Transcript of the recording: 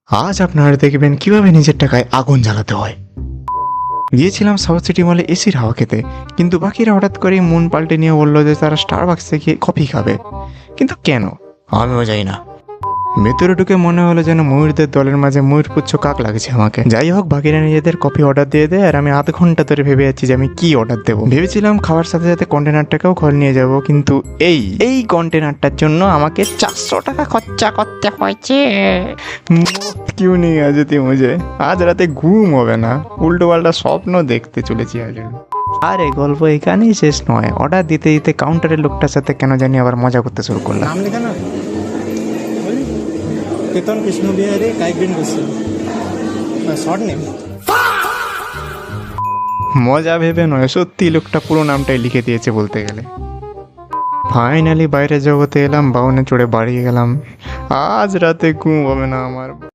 আজ আপনারা দেখবেন কিভাবে নিজের টাকায় আগুন জ্বালাতে হয়। গিয়েছিলাম সাউথ সিটি মলে এসির হাওয়া খেতে, কিন্তু বাকিরা হঠাৎ করেই মন পাল্টে নিয়ে বললো যে তারা স্টারবাক্সে গিয়ে কফি খাবে। কিন্তু কেন আমিও যাই না। ভেতরে ঢুকে মনে হলো যেন ময়ূরদের দলের মাঝে ময়ূরপুচ্ছ কাক লাগছে আমাকে। যাই হোক, বাকিরা নিজেদের কফি অর্ডার দিয়ে দেয় আর আমি আধ ঘন্টা ধরে ভেবে যাচ্ছি যে আমি কি অর্ডার দেবো। ভেবেছিলাম খাওয়ার সাথে সাথে কন্টেনারটাকেও ঘর নিয়ে যাব, কিন্তু এই কন্টেনারটার জন্য আমাকে 400 টাকা খরচা করতে হয়েছে। क्यों नहीं आ जाती मुझे? আজ রাতে ঘুম হবে না, উল্টো পাল্টা স্বপ্ন দেখতে চলেছি আজ। আরে গল্প এখানেই শেষ নয়। অর্ডার দিতে দিতে কাউন্টারের লোকটার সাথে কেন জানি আবার মজা করতে শুরু করলাম। নাম লেখা না কেতন কৃষ্ণ বিহারী কাইকবিন গোস্বামী, শর্ট নেম। মজা ভেবে নয়, সত্যি লোকটা পুরো নামটাই লিখে দিয়েছে বলতে গেলে। ফাইনালি বাইরের জগতে এলাম, বাউনে চড়ে বাড়ি গেলাম। আজ রাতে ঘুম হবে না আমার।